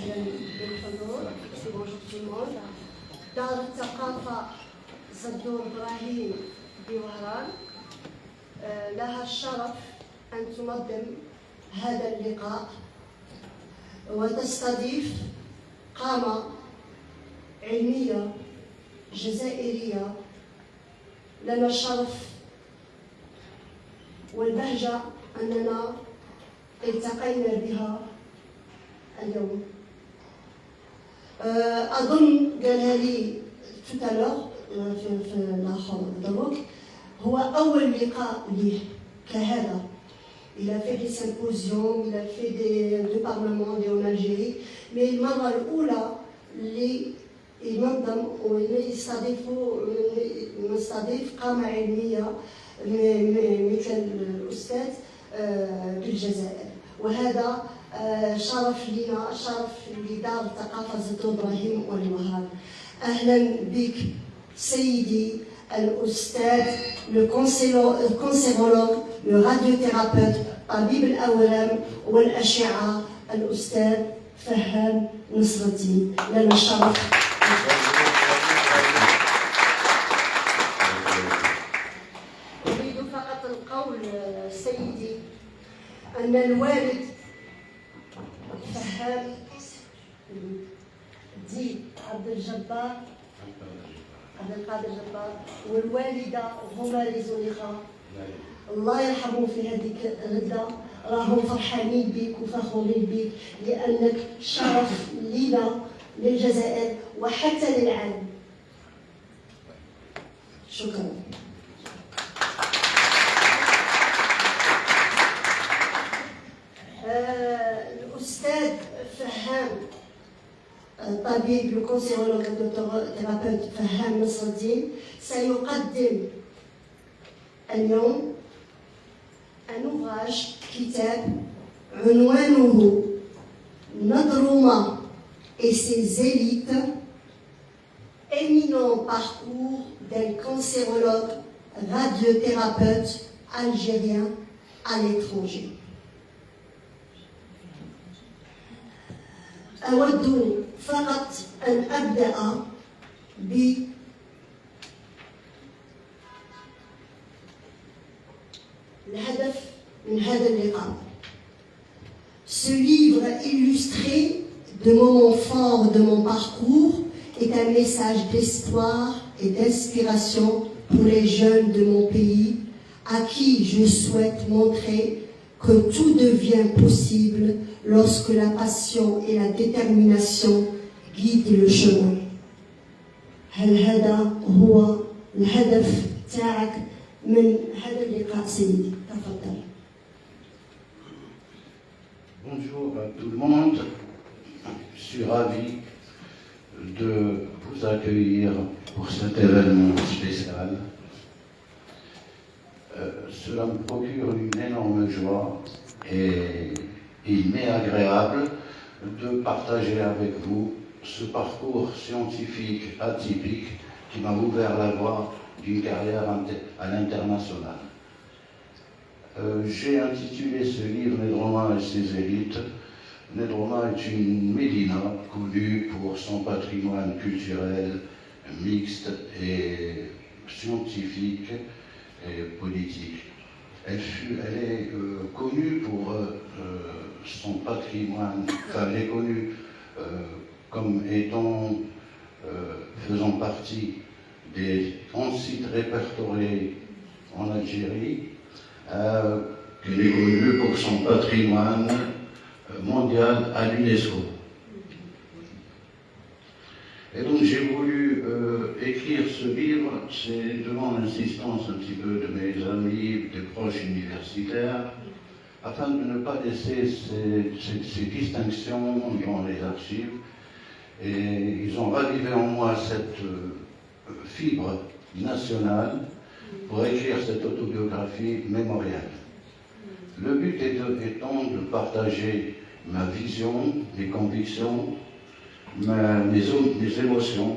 أهلا بالحضور. Bonjour tout le monde. دار الثقافة زدور إبراهيم بوهران لها الشرف أن تنظم هذا اللقاء وتستضيف قامة علمية جزائرية. لنا الشرف والبهجة أننا التقينا بها اليوم. أظن قالها لي توتالور في الآخر دروك هو أول لقاء ليه كهذا. Il a fait des symposiums, il a fait des parlements en Algérie, mais المرة الأولى اللي ينظم ويستضيف قامة علمية مثل الأستاذ بالجزائر، وهذا شرف لنا، شرف لدار الثقافة زدور إبراهيم والوهاب. أهلا بك سيدي الأستاذ الكونسيرولوج الراديوثيرابيوت طبيب الأورام والأشعة الأستاذ فهام نصر الدين. لنا الشرف. أريد فقط القول سيدي أن الوالد فهام دي عبد القادر جبار والوالده هما لي زليخه الله يرحمهم في هذيك الغده، راهم فرحانين بك وفخورين بك لانك شرف لنا للجزائر وحتى للعالم. شكرا. الأستاذ فهام طبيب الكونسيرولوج الثيرابيوت فهام نصر الدين سيقدم اليوم أنوغاج كتاب عنوانه نضروما et ses élites, éminent parcours d'un cancérologue radiothérapeute algérien à l'étranger. أود فقط أن أبدأ بالهدف من هذا اللقاء. Ce livre illustré de moments forts de mon parcours est un message d'espoir et d'inspiration pour les jeunes de mon pays à qui je souhaite montrer que tout devient possible lorsque la passion et la détermination guident le chemin. هل هذا هو الهدف تاعك من هذا اللقاء سيدي؟ تفضل. Bonjour à tout le monde. Je suis ravi de vous accueillir pour cet événement spécial. Cela me procure une énorme joie et il m'est agréable de partager avec vous ce parcours scientifique atypique qui m'a ouvert la voie d'une carrière à l'international. J'ai intitulé ce livre Nedroma et ses élites. Nedroma est une médina connue pour son patrimoine culturel mixte et scientifique et politique. Elle est connue pour son patrimoine, enfin elle est connue comme étant faisant partie des 11 sites répertoriés en Algérie, qu'elle est connue pour son patrimoine mondial à l'UNESCO. Et donc j'ai voulu écrire ce livre, c'est devant l'insistance un petit peu de mes amis, des proches universitaires, afin de ne pas laisser ces distinctions dans les archives. Et ils ont ravivé en moi cette fibre nationale pour écrire cette autobiographie mémorielle. Le but étant de partager ma vision, mes convictions, mes émotions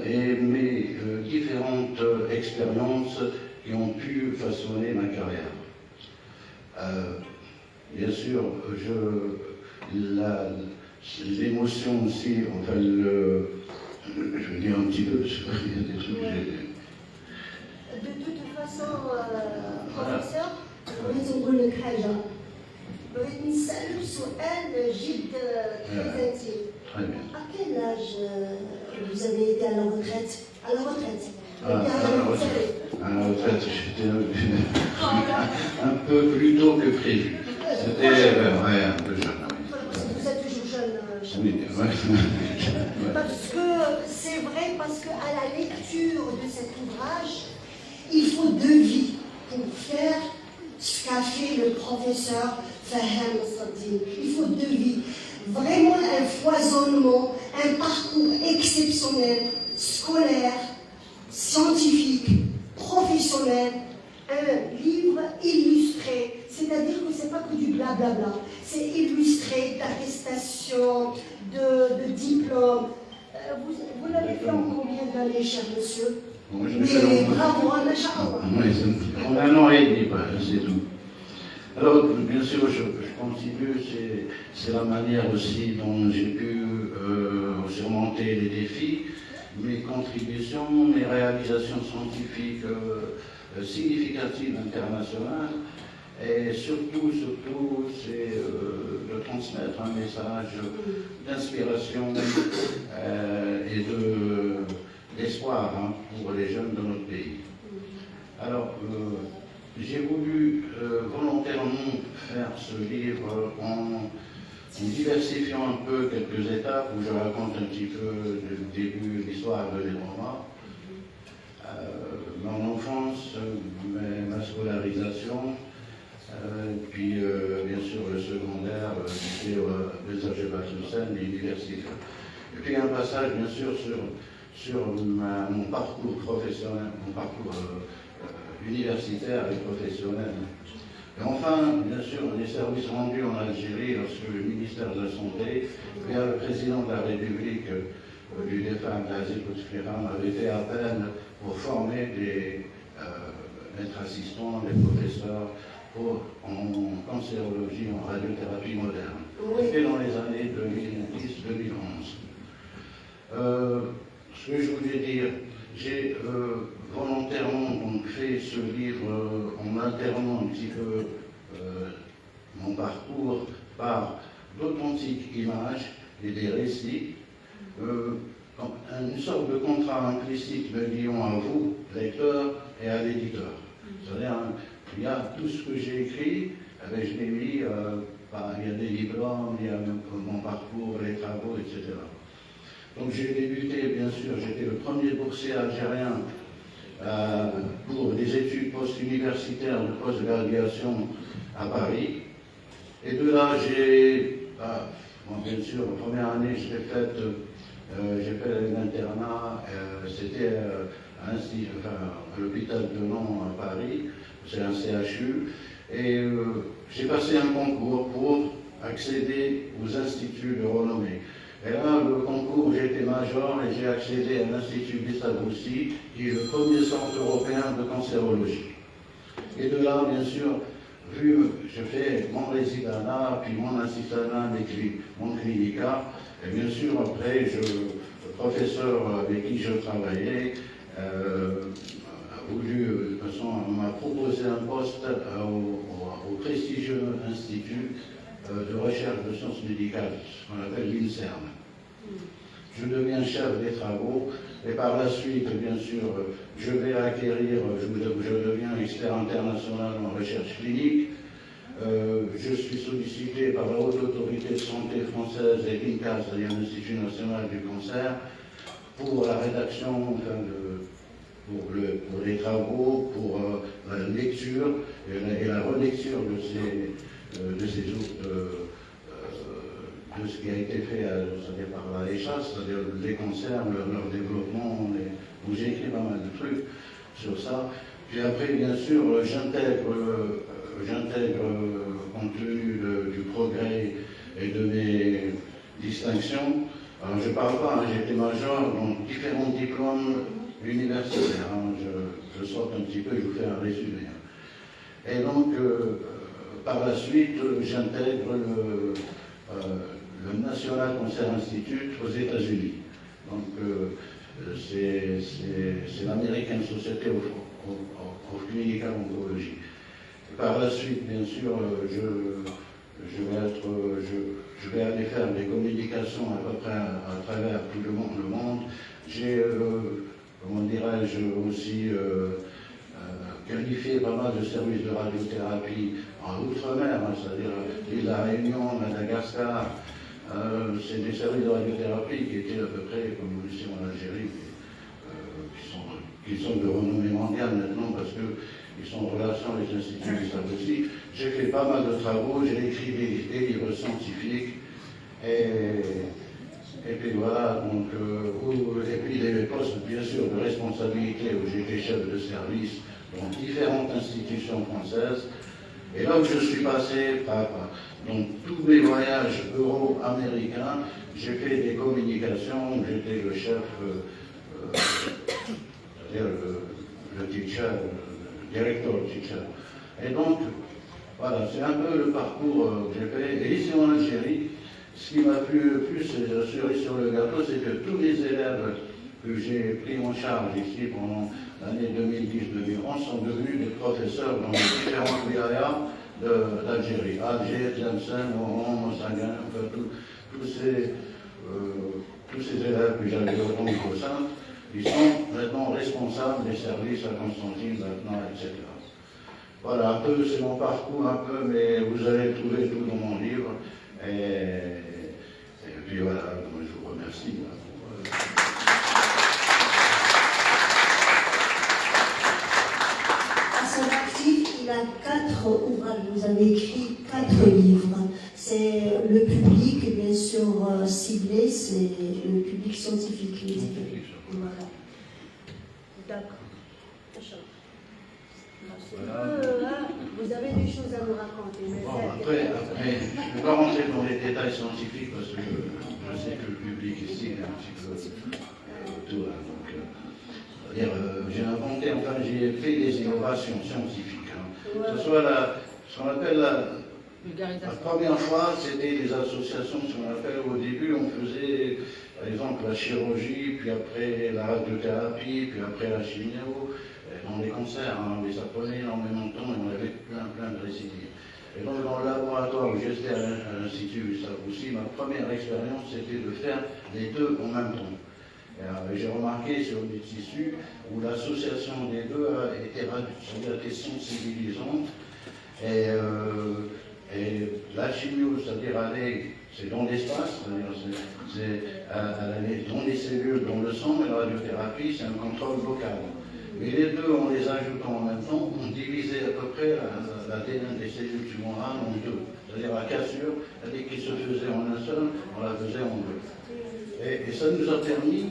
et mes différentes expériences qui ont pu façonner ma carrière. l'émotion aussi, enfin, je veux dire un petit peu, je sais pas, il y a des trucs que j'ai... De toute façon, professeur, لازم نقول لك حاجة. بغيت نسألك سؤال جد très intime. Très bien. À quel âge vous avez été à la retraite? À la retraite. À la retraite, j'étais un peu plus tôt que prévu. C'était un peu jeune. Vous êtes toujours jeune. Oui, Parce que c'est vrai, parce qu'à la lecture de cet ouvrage, il faut 2 vies pour faire ce qu'a fait le professeur Faham Saddin. Il faut 2 vies. Vraiment un foisonnement, un parcours exceptionnel, scolaire, scientifique, professionnel, un livre illustré. C'est-à-dire que ce n'est pas que du blablabla. C'est illustré d'attestations, de diplômes. Vous l'avez fait en combien d'années, cher monsieur? Mais bravo, Inch'Allah. On a 1 an et demi, c'est tout. Alors, bien sûr, je continue, c'est la manière aussi dont j'ai pu surmonter les défis, mes contributions, mes réalisations scientifiques significatives internationales, et surtout, c'est de transmettre un message d'inspiration et d'espoir pour les jeunes de notre pays. Alors, j'ai voulu volontairement faire ce livre en diversifiant un peu quelques étapes où je raconte un petit peu le début, l'histoire de l'Énorma, mon enfance, ma scolarisation, puis bien sûr le secondaire, lycée l'université. Et puis un passage bien sûr sur mon parcours professionnel, mon parcours universitaire et professionnel. Et enfin, bien sûr, les services rendus en Algérie lorsque le ministère de la Santé, via le président de la République du défunt Abdelaziz Bouteflika, m'avait fait appel pour former des maîtres assistants, des professeurs en cancérologie, en radiothérapie moderne. C'était dans les années 2010-2011. Ce que je voulais dire, j'ai volontairement donc fait ce livre en alternant un petit peu mon parcours par d'authentiques images et des récits, une sorte de contrat implicite me liant à vous, lecteur, et à l'éditeur. C'est-à-dire, il y a tout ce que j'ai écrit, je l'ai mis, il y a des diplômes, il y a mon parcours, les travaux, etc. Donc j'ai débuté, bien sûr, j'étais le premier boursier algérien pour des études post-universitaires de post-graduation à Paris. Et de là, bien sûr, la première année, j'ai fait l'internat, c'était à l'hôpital de Lyon à Paris, c'est un CHU, et j'ai passé un concours pour accéder aux instituts de renommée. Et là, le concours, j'ai été major et j'ai accédé à l'Institut Gustave-Roussy, qui est le premier centre européen de cancérologie. Et de là, bien sûr, je fais mon résidat, puis mon assistanat, mon clinica, et bien sûr, après, le professeur avec qui je travaillais m'a proposé un poste au prestigieux institut de recherche de sciences médicales, ce qu'on appelle l'INSERM. Je deviens chef des travaux et par la suite, bien sûr, je deviens expert international en recherche clinique. Je suis sollicité par la Haute Autorité de Santé française et l'INCAS, c'est-à-dire l'Institut National du Cancer, pour la rédaction, pour les travaux, pour la lecture et la relecture de ce qui a été fait par la ECHAS, c'est-à-dire les cancers, leur développement, où j'ai écrit pas mal de trucs sur ça. Puis après, bien sûr, j'intègre, compte tenu du progrès et de mes distinctions, alors je ne parle pas, j'étais major, donc différents diplômes universitaires, je saute un petit peu, je vous fais un résumé. Et donc, par la suite, j'intègre le National Cancer Institute aux États-Unis. Donc, c'est l'American Society of Clinical Oncology. Et par la suite, bien sûr, je vais aller faire des communications à peu près à travers tout le monde. J'ai, comment dirais-je, aussi qualifié pas mal de services de radiothérapie en Outre-mer, hein, c'est-à-dire l'île de la Réunion, Madagascar. C'est des services de radiothérapie qui étaient à peu près comme nous ici en Algérie, qui sont de renommée mondiale maintenant parce qu'ils sont en relation avec l'Institut Gustave Roussy. J'ai fait pas mal de travaux, j'ai écrit des livres scientifiques et puis voilà, donc, et puis des postes bien sûr de responsabilité où j'étais chef de service dans différentes institutions françaises. Et là où je suis passé dans tous mes voyages euro-américains, j'ai fait des communications, j'étais le chef, c'est-à-dire le teacher, le directeur teacher. Et donc, voilà, c'est un peu le parcours que j'ai fait. Et ici en Algérie, ce qui m'a plu le plus, c'est la cerise sur le gâteau, c'est que tous les élèves que j'ai pris en charge ici pendant l'année 2010-2011 sont devenus des professeurs dans les différentes wilayas d'Algérie. Alger, Tlemcen, Oran, Mossagan, enfin, tous ces élèves que j'avais au sein, ils sont maintenant responsables des services à Constantine maintenant, etc. Voilà, un peu, c'est mon parcours un peu, mais vous allez trouver tout dans mon livre. Et puis voilà, je vous remercie. À son actif, il a 4 ouvrages. Vous avez écrit 4 livres. C'est le public, bien sûr, ciblé, c'est le public scientifique. Voilà. D'accord. Vous avez des choses à nous raconter. Mais bon, après, je ne vais pas rentrer dans les détails scientifiques parce que je sais que le public ici est un petit peu tout. C'est-à-dire, j'ai inventé, enfin, j'ai fait des innovations scientifiques. Hein. Que ce soit ce qu'on appelle la première fois, c'était des associations, ce qu'on appelle au début, on faisait par exemple la chirurgie, puis après la radiothérapie, puis après la chimio. Dans les concerts, hein, mais ça prenait énormément de temps et on avait plein de récidives. Et donc dans le laboratoire où j'étais à l'Institut Gustave Roussy, ma première expérience c'était de faire les deux en même temps. J'ai remarqué sur des tissus où l'association des deux était sensibilisante et la chimio, c'est-à-dire aller, c'est dans l'espace, c'est dans les cellules, dans le sang, et la radiothérapie, c'est un contrôle local. Mais les deux, en les ajoutant en même temps, on divisait à peu près l'ADN des cellules tumorales en deux. C'est-à-dire la cassure, elle qui se faisait en un seul, on la faisait en deux. Et ça nous a permis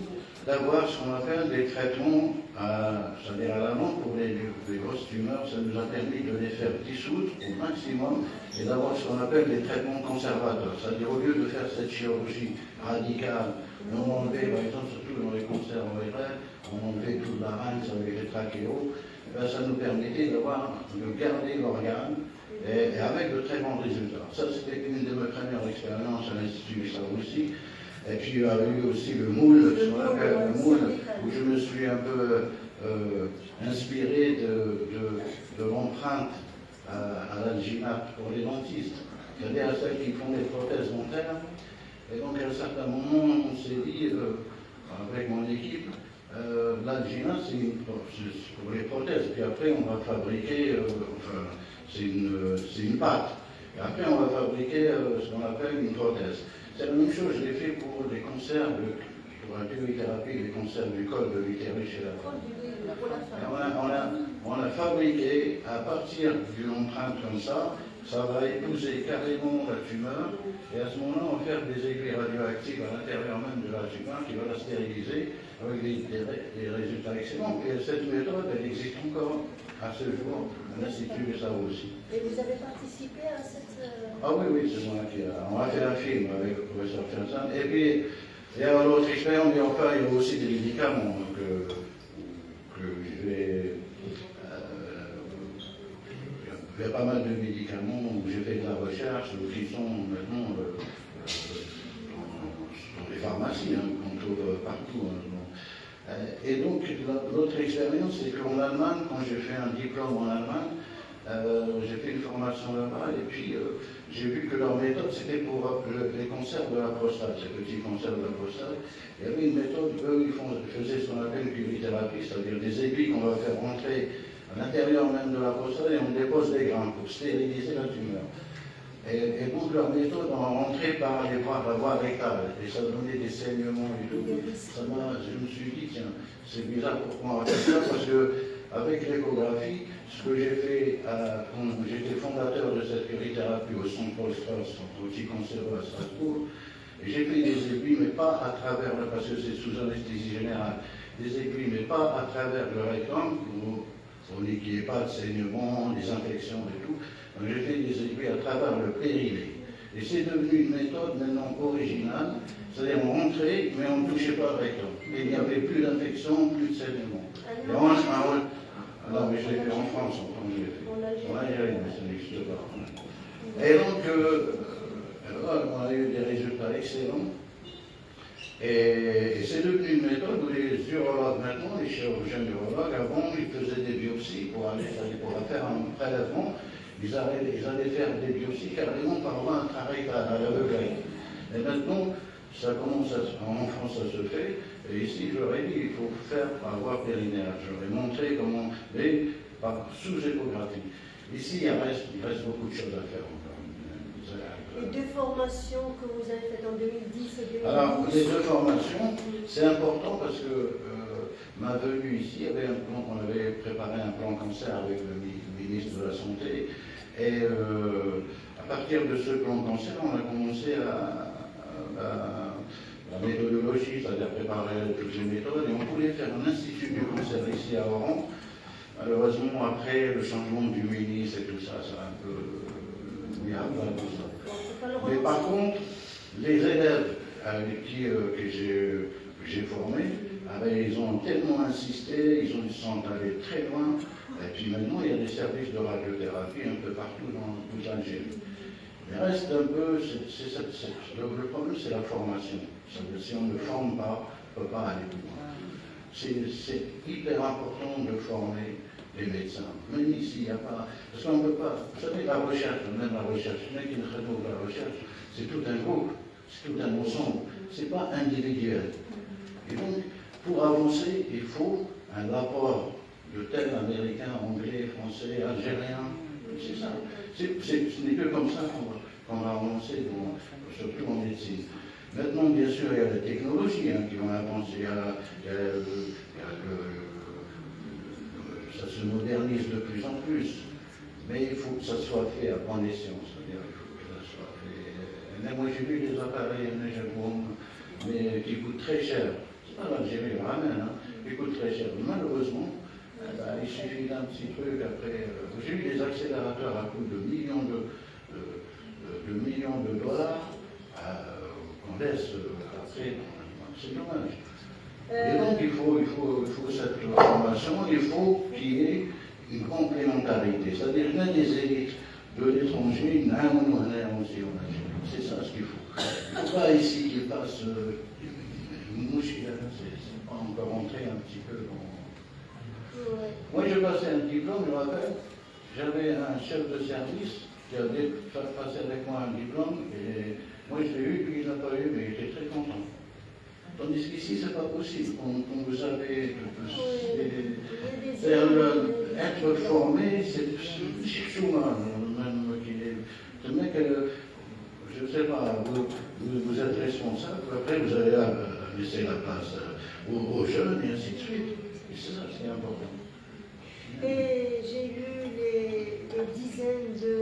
d'avoir ce qu'on appelle des traitements, c'est-à-dire à la langue pour les grosses tumeurs, ça nous a permis de les faire dissoudre au maximum et d'avoir ce qu'on appelle des traitements conservateurs. C'est-à-dire au lieu de faire cette chirurgie radicale, on enlevait, par exemple, surtout dans les cancers ORL, on enlevait toute la reine avec les trachéos, ça nous permettait de garder l'organe et avec de très bons résultats. Ça, c'était une de mes premières expériences à l'Institut Gustave Roussy. Et puis il y a eu aussi le moule, ce qu'on appelle le moule, où je me suis un peu inspiré de l'empreinte à l'alginate pour les dentistes, c'est-à-dire à celles qui font des prothèses dentaires. Et donc à un certain moment, on s'est dit, avec mon équipe, l'alginate c'est pour les prothèses, puis après on va fabriquer, c'est une pâte, et après on va fabriquer ce qu'on appelle une prothèse. C'est la même chose, je l'ai fait pour les cancers, pour la biothérapie, les cancers du col de l'utérus chez la femme. On a fabriqué, à partir d'une empreinte comme ça va épouser carrément la tumeur, et à ce moment-là, on va faire des aiguilles radioactives à l'intérieur même de la tumeur qui va la stériliser avec des résultats excellents. Et cette méthode, elle existe encore à ce jour à l'Institut Gustave Roussy. Et vous avez participé à cette... Ah oui, c'est moi qui on a fait un film avec le professeur Johnson. Et puis, il y a l'autre expérience, mais enfin, il y a aussi des médicaments que je vais... il y a pas mal de médicaments où j'ai fait de la recherche, qui sont maintenant partout. Hein, bon. Et donc, l'autre expérience, c'est qu'en Allemagne, quand j'ai fait un diplôme en Allemagne, j'ai fait une formation là-bas, et puis j'ai vu que leur méthode, c'était pour les cancers de la prostate, ces petits cancers de la prostate. Il y avait une méthode, eux, ils faisaient ce qu'on appelle une plurithérapie, c'est-à-dire des aiguilles qu'on va faire rentrer à l'intérieur même de la prostate, et on dépose des grains pour stériliser la tumeur. Et donc leur méthode, on rentrait par la voie rectale, et ça donnait des saignements et tout. Je me suis dit, tiens, c'est bizarre pourquoi on va faire ça, parce que avec l'échographie, ce que j'ai fait, j'étais fondateur de cette plurithérapie au centre Paul Strauss, au petit cancéreux à Strasbourg, et j'ai fait des aiguilles, mais pas à travers, parce que c'est sous anesthésie générale, des aiguilles, mais pas à travers le rectum, pour qu'il n'y ait pas de saignement, des infections et tout. Donc j'ai fait des aiguilles à travers le périnée. Et c'est devenu une méthode maintenant originale, c'est-à-dire on rentrait, mais on ne touchait pas le rectum. Et il n'y avait plus d'infection, plus de saignement. Non, mais je l'ai fait en France, en tant que je l'ai fait. En Algérie, mais ça n'existe pas. Et donc, on a eu des résultats excellents. Et c'est devenu une méthode où les urologues maintenant, les chirurgiens urologues, avant, ils faisaient des biopsies pour faire un prélèvement. Ils allaient faire des biopsies carrément par voie intrarectale, à l'aveugle. Et maintenant, ça commence en France, ça se fait. Et ici, j'aurais dit, il faut faire par voie périnéale. J'aurais montré comment, mais sous échographie. Ici, il reste beaucoup de choses à faire encore. Les deux formations que vous avez faites en 2010 et 2012. Alors, les deux formations, c'est important parce que ma venue ici, on avait préparé un plan cancer avec le ministre de la Santé. Et à partir de ce plan cancer, on a commencé la méthodologie, c'est-à-dire préparer toutes les méthodes, et on voulait faire un institut du cancer ici à Oran. Malheureusement, après le changement du ministre et tout ça, ça a un peu mis à plat tout ça. Mais par contre, les élèves que j'ai formés, ils ont tellement insisté, ils sont allés très loin, et puis maintenant il y a des services de radiothérapie un peu partout dans toute l'Algérie. Il reste un peu, le problème c'est la formation. Si on ne forme pas, on ne peut pas aller plus loin. C'est hyper important de former les médecins. Même ici, il n'y a pas. Parce qu'on ne peut pas. Vous savez, la recherche, même la recherche, le mec qui retrouve la recherche, c'est tout un groupe, c'est tout un ensemble. Ce n'est pas individuel. Et donc, pour avancer, il faut un rapport de tel américain, anglais, français, algérien. C'est ça. Ce n'est que comme ça qu'on va avancer, surtout en médecine. Maintenant, bien sûr, il y a les technologies qui vont avancer. Ça se modernise de plus en plus. Mais il faut que ça soit fait à bon escient. C'est-à-dire il faut que ça soit fait. Et moi, j'ai vu des appareils mais qui coûtent très cher. C'est pas l'Algérie le ramène, qui coûtent très cher. Malheureusement, il suffit d'un petit truc après. J'ai eu des accélérateurs à coût de millions de dollars qu'on laisse après. C'est dommage. Et donc il faut cette formation, il faut qu'il y ait une complémentarité. C'est-à-dire qu'il y a des élites de l'étranger, il y en a aussi en Algérie. C'est ça ce qu'il faut. Il ne faut pas ici qu'il passe une mouche, c'est pas encore rentrer un petit peu dans. Moi, j'ai passé un diplôme, je me rappelle, j'avais un chef de service qui avait passé avec moi un diplôme, et moi je l'ai eu, puis il n'a pas eu, mais il était très content. Tandis qu'ici, c'est pas possible. Quand vous avez. Être formé, c'est souvent, même qu'il est. Ce mec, je ne sais pas, vous êtes responsable, après vous allez laisser la place aux jeunes, et ainsi de suite. Et c'est ça, c'est important. Et j'ai lu des dizaines de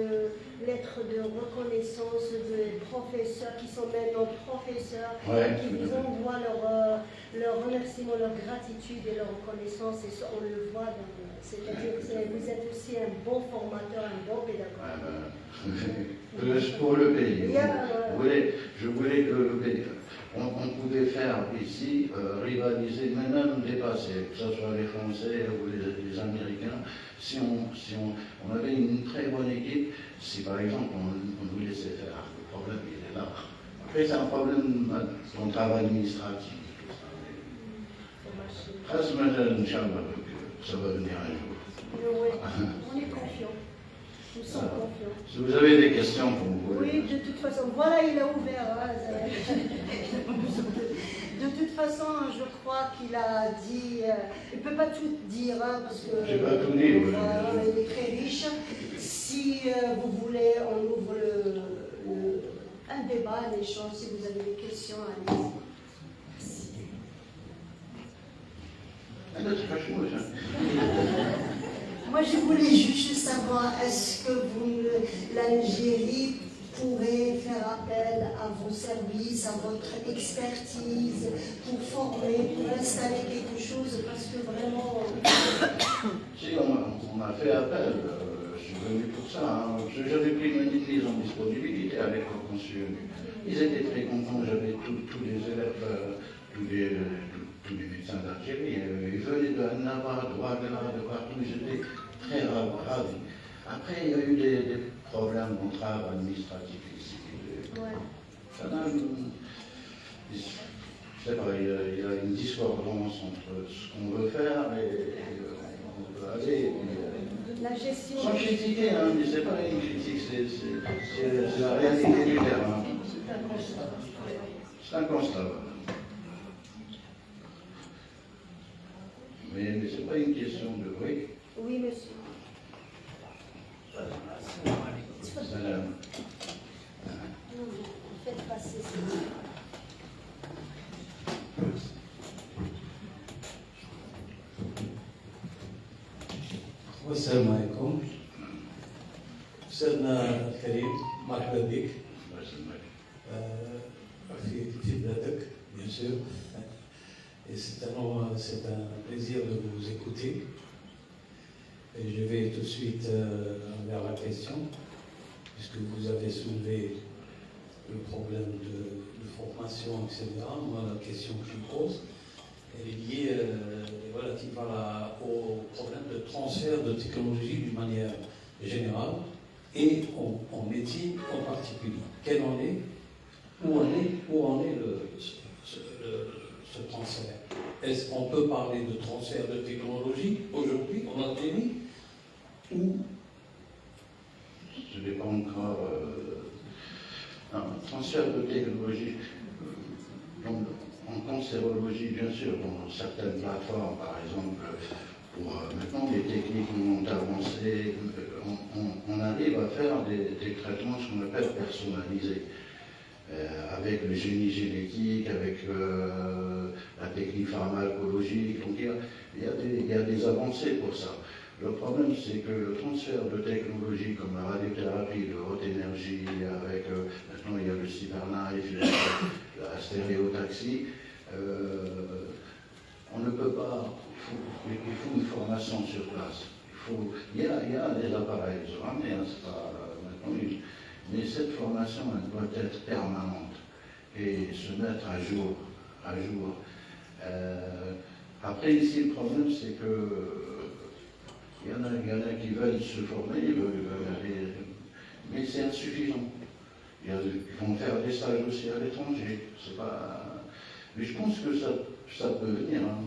lettres de reconnaissance de professeurs qui sont maintenant professeurs, qui vous envoient leur remerciement, leur gratitude et leur reconnaissance, et ça, on le voit. C'est-à-dire que vous êtes aussi un bon formateur, un bon pédagogue. Pour le pays. Je voulais que le pays. On pouvait faire ici, rivaliser, mais même dépasser, que ce soit les Français ou les Américains, si on avait une très bonne équipe, si par exemple on nous laissait faire, le problème il est là. Après c'est un problème d'un travail administratif, tout ça. machine. Inch'Allah, ça va venir un jour. Oui, on est confiants. Nous sommes confiants. Si vous avez des questions pour vous. Oui, de toute façon, voilà, il a ouvert. Hein, de toute façon, je crois qu'il a dit. Il ne peut pas tout dire, hein, parce que. J'ai pas tout dit. Il est très riche. Si vous voulez, on ouvre un débat, un échange. Si vous avez des questions, allez-y. Moi, je voulais juste savoir, est-ce que l'Algérie pourrait faire appel à vos services, à votre expertise, pour former, pour installer quelque chose, parce que vraiment... Si, on a fait appel, je suis venu pour ça. Hein. J'avais pris une église en disponibilité à l'époque quand je suis venu. Ils étaient très contents, j'avais tous les élèves, tous les médecins d'Algérie. Ils venaient de Annaba, de Ouaggara, de partout, ils étaient très ravis. Après, il y a eu des problèmes d'entraves administratives ici. Ouais. Je sais pas, il y a une discordance entre ce qu'on veut faire et on veut aller. La gestion. Sans critiquer, hein, mais c'est pas une critique, c'est la réalité du terrain. C'est un constat. Mais ce n'est pas une question de oui. Oui, monsieur. Salam. Faites passer ça. السلام عليكم. أستاذنا الكريم مرحبا بك في بلادك bien sûr. Et c'est un plaisir de vous écouter. Et je vais tout de suite vers la question, puisque vous avez soulevé le problème de formation, etc. Moi, la question que je pose, elle est liée relative au problème de transfert de technologie d'une manière générale et en médecine en particulier. Où en est ce transfert? Est-ce qu'on peut parler de transfert de technologie aujourd'hui en Algérie ou Je n'ai pas encore un transfert de technologie. En cancérologie, bien sûr, dans certaines plateformes, par exemple, pour maintenant les techniques ont avancé, on arrive à faire des traitements, ce qu'on appelle personnalisés, avec le génie génétique, avec la technique pharmacologique. Donc il y a des avancées pour ça. Le problème, c'est que le transfert de technologies comme la radiothérapie de haute énergie, avec maintenant il y a le cyberknife, la stéréotaxie, on ne peut pas, il faut une formation sur place. Il y a des appareils, c'est pas maintenant, mais cette formation elle doit être permanente et se mettre à jour. Après ici le problème c'est que il y en a qui veulent se former, mais c'est insuffisant. Ils vont faire des stages aussi à l'étranger. Mais je pense que ça peut venir. Hein.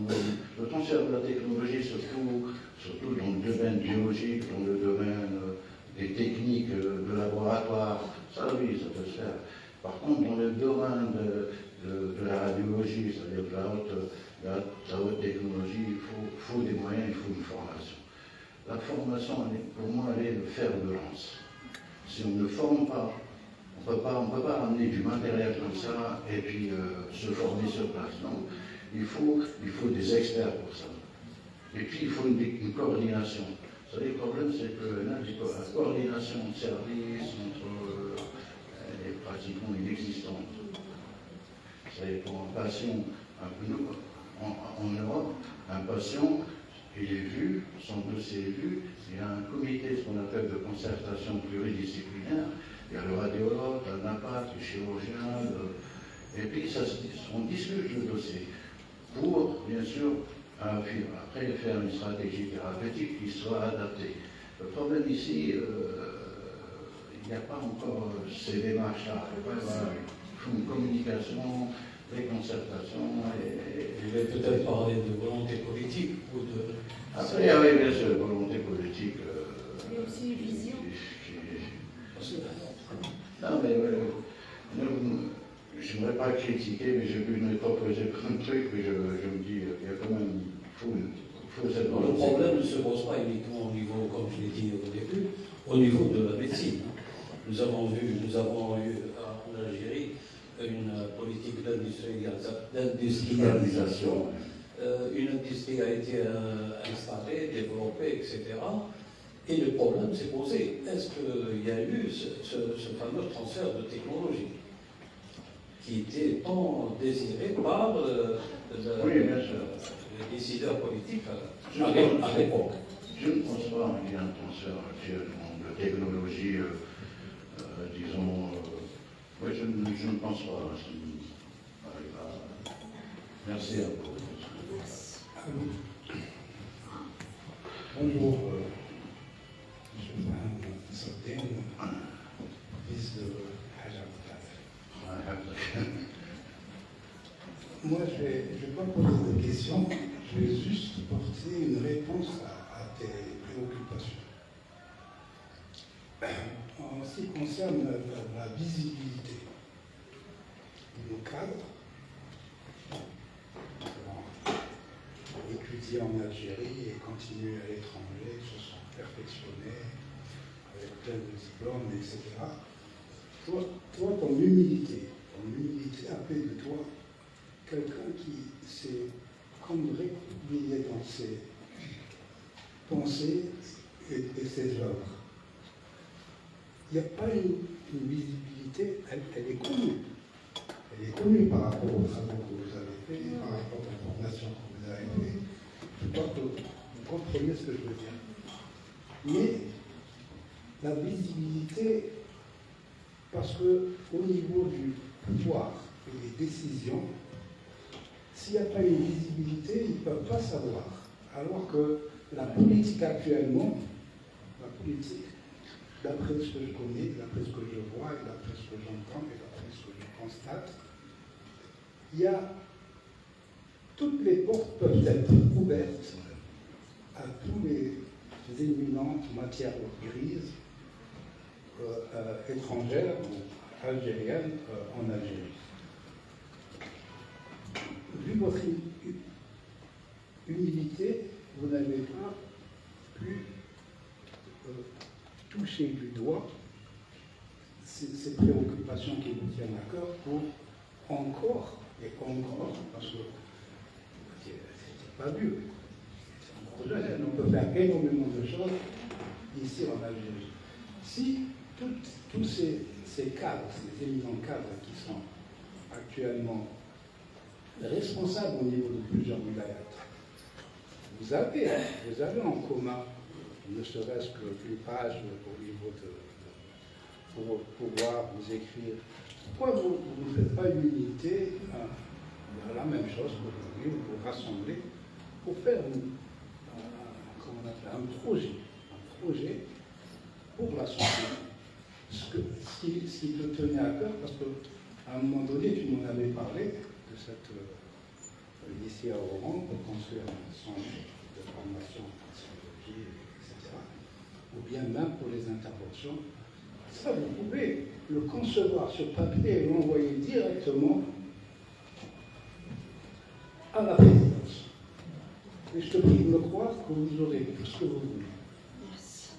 Le transfert de la technologie, surtout dans le domaine biologique, dans le domaine des techniques de laboratoire, ça oui, ça peut se faire. Par contre, dans le domaine de la radiologie, c'est-à-dire de la haute technologie, il faut des moyens, il faut une formation. La formation, pour moi, elle est le fer de lance. Si on ne forme pas, on ne peut pas ramener du matériel comme ça et puis se former sur place. Non, il faut des experts pour ça. Et puis il faut une coordination. Vous savez, le problème, c'est que la coordination de services est pratiquement inexistante. Vous savez, pour un patient, en Europe, un patient, il est vu, son dossier est vu, il y a un comité, ce qu'on appelle de concertation pluridisciplinaire, il y a le radiologue, le napath, le chirurgien, et puis on discute le dossier pour, bien sûr, après faire une stratégie thérapeutique qui soit adaptée. Le problème ici, il n'y a pas encore ces démarches-là. Il faut une communication, les concertations. Je vais peut-être parler de volonté politique ou de... Après, oui, bien sûr, volonté politique. Mais aussi vision. Non, mais je n'aimerais pas critiquer, mais j'ai vu une proposer plein de trucs, mais je me dis, il y a quand même, faut cette volonté. Le problème ne se pose pas uniquement au niveau, comme je l'ai dit au début, au niveau de la médecine. Nous avons eu en Algérie une politique d'industrialisation. Une industrie a été installée, développée, etc. Et le problème s'est posé. Est-ce qu'il y a eu ce fameux transfert de technologie qui était tant désiré par les décideurs politiques à l'époque? Je ne pense pas qu'il y ait un transfert actuellement de technologie, disons. Oui, je ne pense pas. Merci à vous. Bonjour, je m'appelle Sardine, fils de Hajar Abdel. Moi, je ne vais pas poser de questions, je vais juste porter une réponse à tes préoccupations. En ce qui concerne la visibilité de nos cadres, étudiés en Algérie et continuent à l'étranger, se sont perfectionnés avec plein de diplômes, etc. Toi, ton humilité appelle de toi quelqu'un qui s'est comme réconcilié dans ses pensées et ses œuvres. Il n'y a pas une visibilité, elle est connue. Elle est connue par rapport aux travaux que vous avez faits, par rapport à la formation que vous avez faite. Je crois que vous comprenez ce que je veux dire. Mais la visibilité, parce qu'au niveau du pouvoir et des décisions, s'il n'y a pas une visibilité, ils ne peuvent pas savoir. Alors que la politique actuellement, d'après ce que je connais, d'après ce que je vois, et d'après ce que j'entends, et d'après ce que je constate, toutes les portes peuvent être ouvertes à tous les éminentes matières grises étrangères ou algériennes en Algérie. Vu votre humilité, vous n'avez pas pu toucher du doigt ces préoccupations qui vous tiennent à cœur pour encore, parce que c'est pas dur. On peut faire énormément de choses ici en Algérie. Si tous ces cadres, ces éminents cadres qui sont actuellement responsables au niveau de plusieurs wilayats, vous avez en commun, ne serait-ce qu'une page au niveau pour pouvoir vous écrire. Pourquoi vous ne faites pas une unité, la même chose aujourd'hui, vous vous rassemblez pour faire un projet pour la société. Ce qui te tenait à cœur, parce qu'à un moment donné, tu m'en avais parlé de cette ici à Oran, pour construire un centre de formation en psychologie, etc. Ou bien même pour les interventions. Ça, vous pouvez le concevoir sur papier et l'envoyer directement à la présidence. Et je te prie de me croire que vous aurez tout ce que vous voulez. Merci.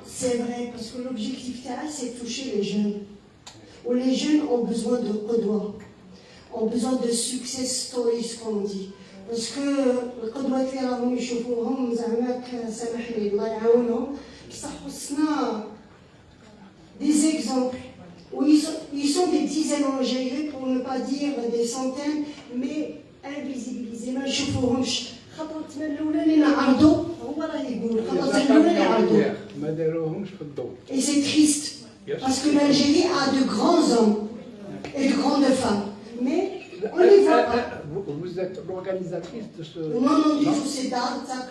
C'est vrai, parce que l'objectif c'est de toucher les jeunes. Où les jeunes ont besoin de redouane, ont besoin de success stories, comme on dit. Parce que القدوات اللي راهم يشوفوهم زعما سامح لي الله يعاونهم بصح خصنا des exemples où ils sont des dizaines en Algérie, pour ne pas dire des centaines, mais invisibilisés ما نشوفوهمش. خاطر تمنوا لنا نعرضوا هو راه يقول خاطر تمنوا لنا نعرضوا ما داروهمش في الضوء. Et c'est triste parce que l'Algérie a de grands hommes et de grandes femmes, mais on ne les voit pas. Vous êtes l'organisatrice de ce... Non, du tout, c'est d'art, ça.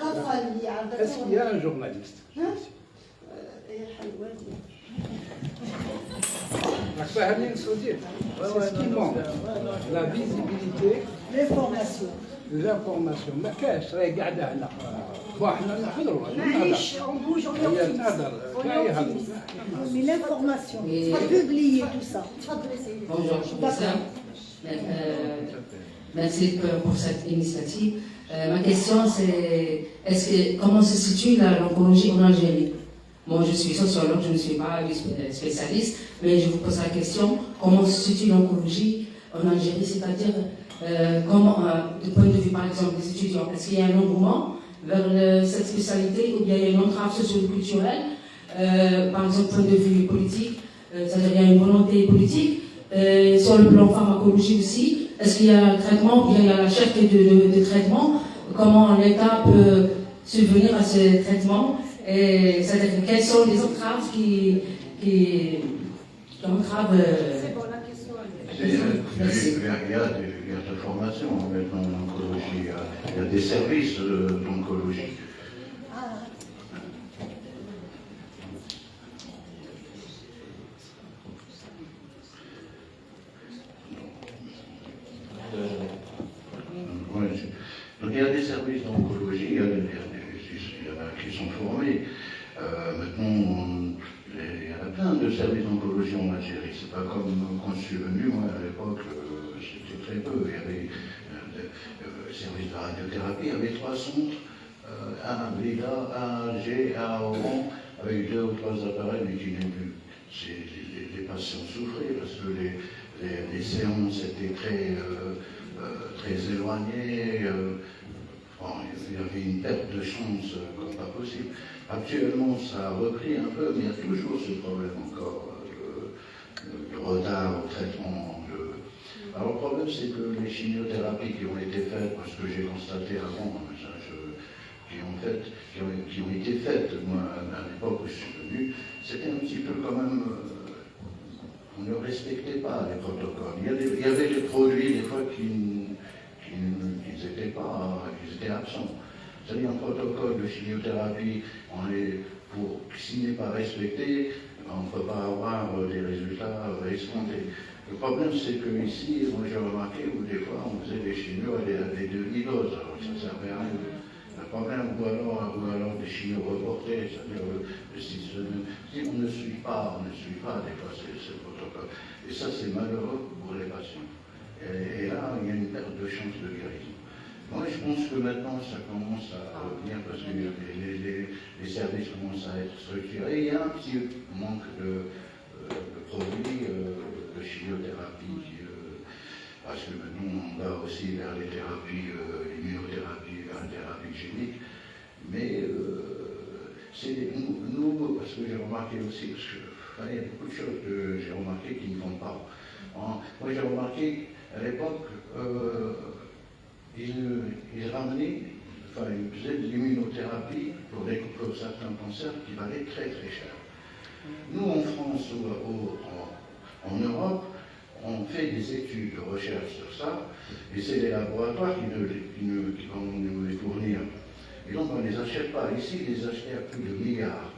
Est-ce qu'il y a un journaliste? فاهمين سوديت c'est ce qui manque la visibilité l'information ما كاش راهي قاعده هنا وحنا نحضروا معليش on bouge on est هي تهضر كاع يهضر mais l'information c'est publié tout ça تفضلي سيدي Bonjour, professeur. Merci pour cette initiative. Ma question c'est comment se situe l'oncologie en Algérie? Moi je suis sociologue, je ne suis pas spécialiste, mais je vous pose la question, comment se situe l'oncologie en Algérie, c'est-à-dire comment, du point de vue par exemple des étudiants, est-ce qu'il y a un engouement vers cette spécialité ou bien il y a une entrave socio-culturelle, par exemple point de vue politique, c'est-à-dire il y a une volonté politique, sur le plan pharmacologique aussi, est-ce qu'il y a un traitement ou bien il y a la cherté de traitement, comment l'État peut subvenir à ces traitements, et c'est-à-dire quelles sont les entraves qui entravent... C'est bon, la question Il y a des formations maintenant en oncologie, il y a des services d'oncologie. Donc il y a des services d'oncologie, il y en a qui sont formés. Maintenant, il y en a plein de services d'oncologie en Algérie. C'est pas comme quand je suis venu, moi à l'époque, c'était très peu. Il y avait le service de radiothérapie, il y avait 3 centres, un à Blida, un à Alger, un à Oran, avec 2 ou 3 appareils, mais qui n'aient plus. Les patients souffraient parce que les séances étaient très éloignées. Il y avait une perte de chance comme pas possible. Actuellement, ça a repris un peu, mais il y a toujours ce problème encore de retard au traitement. Alors le problème, c'est que les chimiothérapies qui ont été faites, parce que j'ai constaté avant, qui ont été faites, moi, à l'époque où je suis venu, c'était un petit peu quand même... on ne respectait pas les protocoles. Il y avait des produits, des fois, qui étaient absents. C'est-à-dire un protocole de chimiothérapie, s'il n'est pas respecté, on ne peut pas avoir des résultats escomptés. Le problème, c'est qu'ici, moi j'ai remarqué où des fois on faisait des chimios à des demi-doses, alors que ça ne servait à rien. Le problème, ou alors des chimios reportés, c'est-à-dire si on ne suit pas des fois ce protocole. Et ça, c'est malheureux pour les patients. Et là, il y a une perte de chance de guérison. Moi, je pense que maintenant, ça commence à revenir parce que les services commencent à être structurés. Il y a un petit manque de produits de chimiothérapie, parce que maintenant, on va aussi vers les thérapies, l'immunothérapie, vers la thérapie génique. Mais c'est nouveau, parce que j'ai remarqué aussi, parce qu'il y a beaucoup de choses que j'ai remarqué qui ne vont pas. Moi, j'ai remarqué, à l'époque, ils ramenaient, ils faisaient de l'immunothérapie pour certains cancers qui valaient très très cher. Nous, en France ou en Europe, on fait des études de recherche sur ça, et c'est les laboratoires qui vont nous les fournir. Et donc, on ne les achète pas. Ici, ils les achetaient à plus de milliards.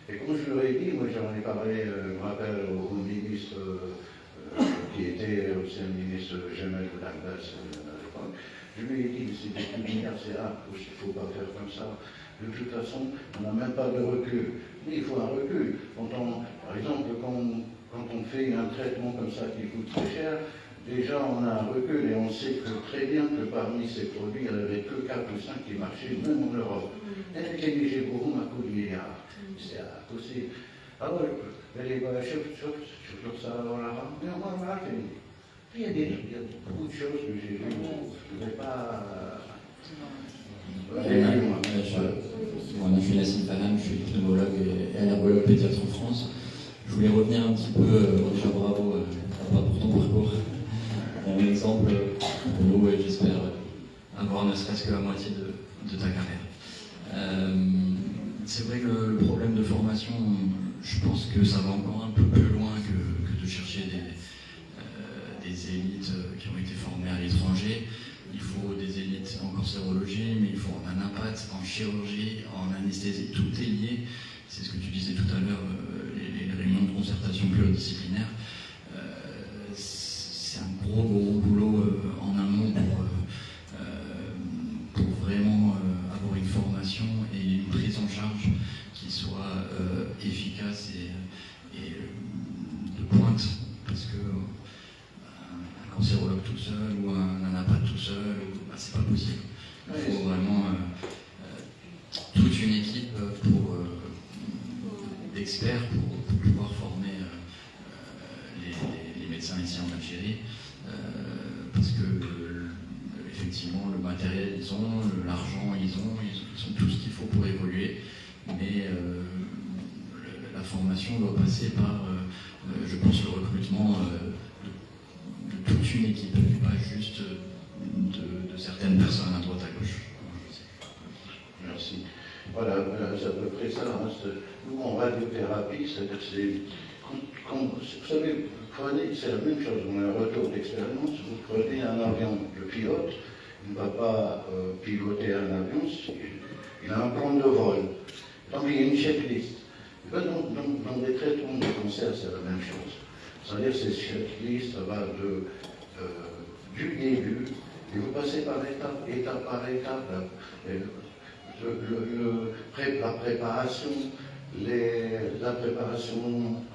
Et comme je leur ai dit, moi j'en ai parlé, je me rappelle, au ministre qui était aussi un ministre Jamel Boudagdas à l'époque. Je lui ai dit, c'est des milliards, c'est il ne faut pas faire comme ça. De toute façon, on n'a même pas de recul. Mais il faut un recul. Par exemple, quand on fait un traitement comme ça qui coûte très cher, déjà on a un recul et on sait très bien que parmi ces produits, il n'y en avait que 4 ou 5 qui marchaient, même en Europe. Et j'ai beaucoup à coup de milliards. C'est impossible. Alors, les ça dans la rame, mais on va remarquer. Il y a beaucoup de choses que j'ai vues, je ne vais pas... Moi, je suis Nassim Faham, je suis pneumologue et allergologue pédiatre en France. Je voulais revenir un petit peu, déjà bravo pour ton parcours. Un exemple où j'espère avoir ne serait-ce que la moitié de ta carrière. C'est vrai que le problème de formation, je pense que ça va encore un peu plus loin que de chercher des élites qui ont été formées à l'étranger. Il faut des élites en cancérologie, mais il faut un impact en chirurgie, en anesthésie, tout est lié. C'est ce que tu disais tout à l'heure, effectivement, le matériel, ils ont, l'argent, ils ont tout ce qu'il faut pour évoluer. Mais la formation doit passer par, je pense, le recrutement de toute une équipe, et pas juste de certaines personnes à droite à gauche. Merci. Voilà, c'est à peu près ça. Hein. Nous, en radiothérapie, c'est-à-dire vous savez, c'est la même chose, on a un retour d'expérience, vous prenez un avion, le pilote, il ne va pas piloter un avion, il a un plan de vol, donc il y a une checklist. Dans des traitements de cancer, c'est la même chose. C'est-à-dire ces checklists, ça va du début, et vous passez par étape par étape, la préparation, la préparation,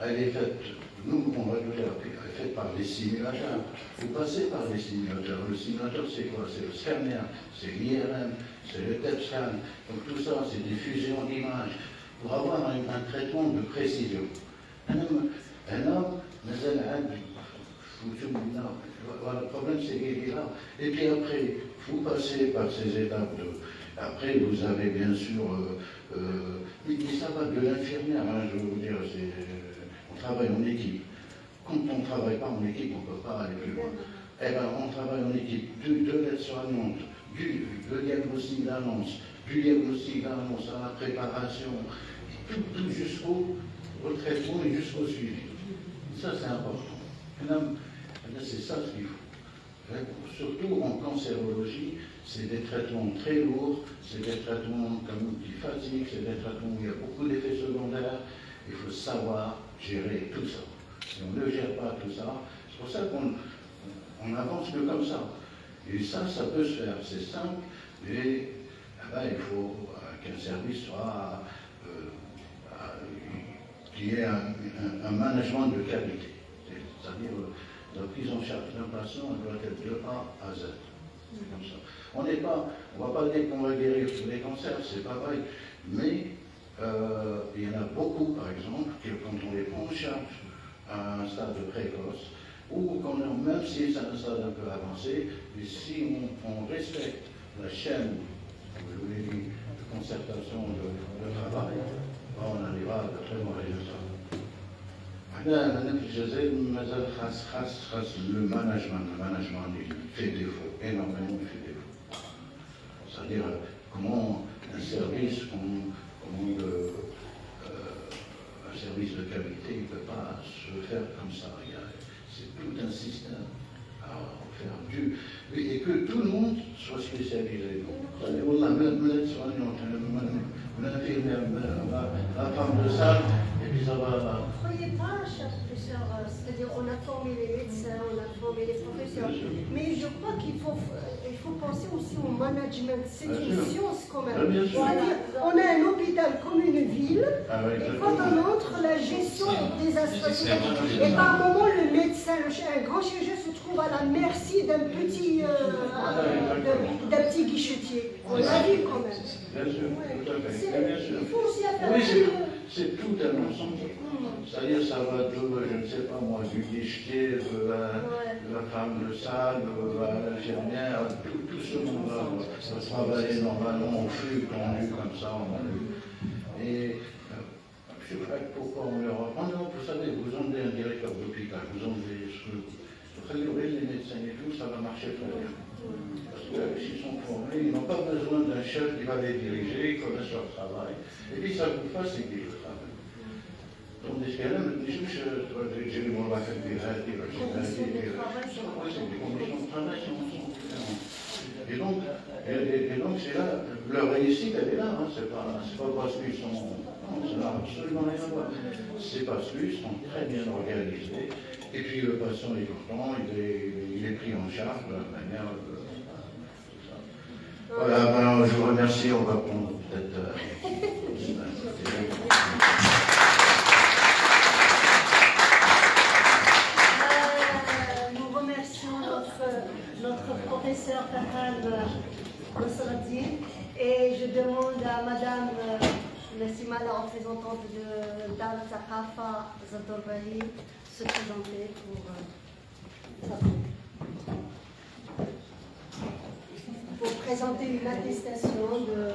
elle est faite, nous, en radiothérapie, elle est faite par les simulateurs. Vous passez par les simulateurs. Le simulateur, c'est quoi? C'est le scanner, c'est l'IRM, c'est le TEP scan. Donc tout ça, c'est des fusions d'images pour avoir un traitement de précision. Un homme, mais voilà, le problème, c'est qu'il est là. Et puis après, vous passez par ces étapes de... Après, vous avez bien sûr... mais ça va de l'infirmière, hein, je veux vous dire, on travaille en équipe. Quand on ne travaille pas en équipe, on ne peut pas aller plus loin. Eh bien, on travaille en équipe de l'aide-soignante, du diagnostic d'annonce, à la préparation, tout jusqu'au traitement et jusqu'au suivi. Ça, c'est important. C'est ça ce qu'il faut. Surtout en cancérologie, c'est des traitements très lourds, c'est des traitements qui fatiguent, c'est des traitements où il y a beaucoup d'effets secondaires. Il faut savoir gérer tout ça. Si on ne gère pas tout ça, c'est pour ça qu'on avance que comme ça. Et ça peut se faire, c'est simple, mais il faut qu'un service soit, qu'il y ait un management de qualité. C'est-à-dire, la prise en charge d'un patient doit être de A à Z. C'est comme ça. On ne va pas dire qu'on va guérir tous les cancers, c'est pas vrai. Mais il y en a beaucoup, par exemple, que quand on les prend en charge à un stade précoce, ou même si c'est un stade un peu avancé, mais si on respecte la chaîne, je vous l'ai dit, de concertation de travail, on arrivera à de très bons résultats. Le management il fait défaut, énormément il fait défaut. C'est-à-dire comment un service, un service de qualité, il ne peut pas se faire comme ça. C'est tout un système à faire et que tout le monde soit spécialisé. L'infirmière, la femme de salle, et puis ça va. Ne croyez pas, cher professeur, c'est-à-dire on a formé les médecins, on a formé les professeurs, mais je crois qu'il faut penser aussi au management. C'est une science quand même. C'est-à-dire, on a un hôpital comme une ville, et quand on entre, la gestion des associations, et par moment, le médecin, un grand chirurgien se trouve à la merci d'un petit guichetier. On l'a vu quand même. Bien sûr, tout à fait. Bien sûr. Il faut aussi faire c'est tout un ensemble. C'est-à-dire, ça va de, je ne sais pas moi, du guichetier, de la femme de salle, à l'infirmière, tout ce monde-là va travailler normalement au flux tendu comme ça, on a vu. Et je ne sais pas pourquoi en Europe. En Europe, vous savez, vous emmenez un directeur d'hôpital, vous emmenez les médecins et tout, ça va marcher très bien. Parce qu'ils sont formés, ils n'ont pas besoin d'un chef qui va les diriger, ils connaissent leur travail. Et puis ça vous fatigue le travail. Tandis que là, j'ai mon affaire des conditions de travail sont différentes. Et donc c'est là, leur réussite, elle est là. Hein. C'est pas parce qu'ils sont. Non, ça n'a absolument rien à voir. C'est parce qu'ils sont très bien organisés. Et puis le patient est content, il est pris en charge de la manière. Voilà, je vous remercie, on va prendre peut-être. Nous remercions notre professeur Farhad Nasraddin et je demande à Madame Nassima, la représentante de Dar Thaqafa Zadorbahi, se présenter pour sa présenter une attestation de...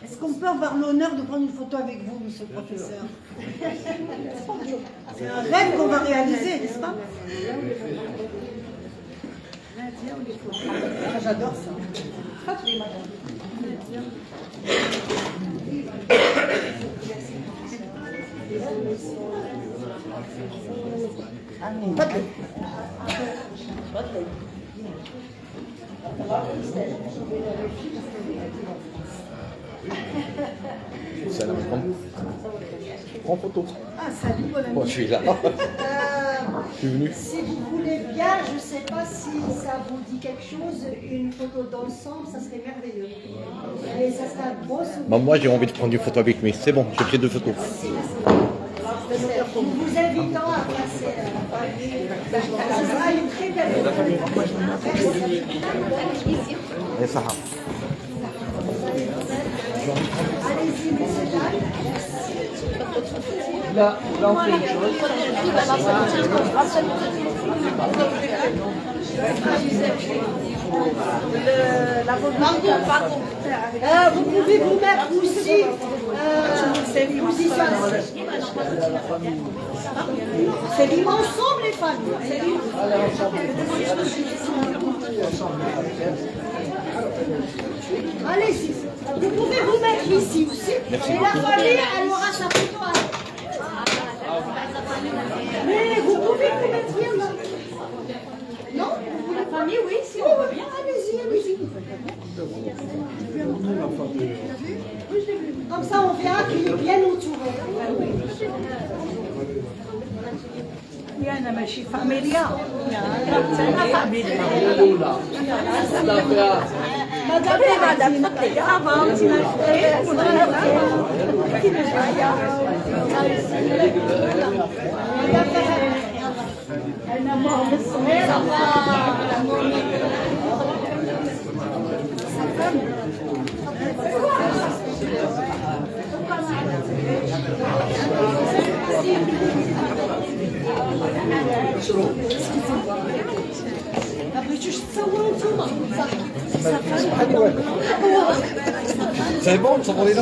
Est-ce qu'on peut avoir l'honneur de prendre une photo avec vous, monsieur le professeur? C'est un rêve qu'on va réaliser, n'est-ce pas? Ah, j'adore ça. Salam alaikum. Prends photo. Ah, salut, bon ami. Moi, je suis là. Je suis venu. Si vous voulez bien, je ne sais pas si ça vous dit quelque chose, une photo d'ensemble, ça serait merveilleux. Et ça serait un beau souvenir. Bah, moi, j'ai envie de prendre une photo avec lui. C'est bon, j'ai pris 2 photos. Nous vous invitons à passer. Ce sera une très belle photo. Merci. Et ça. Allez-y, messieurs, Là, on fait une chose. vous pouvez vous mettre aussi position. C'est libre ensemble les familles. Allez-y, vous pouvez vous mettre ici aussi. Et la famille, elle aura sa photo. Mais vous pouvez vous mettre bien là. Non? La famille, oui, si on veut bien. Allez-y, allez-y. Comme ça, on verra qu'il est bien entouré. أنا ماشي فاميليا C'est bon, ils sont pour les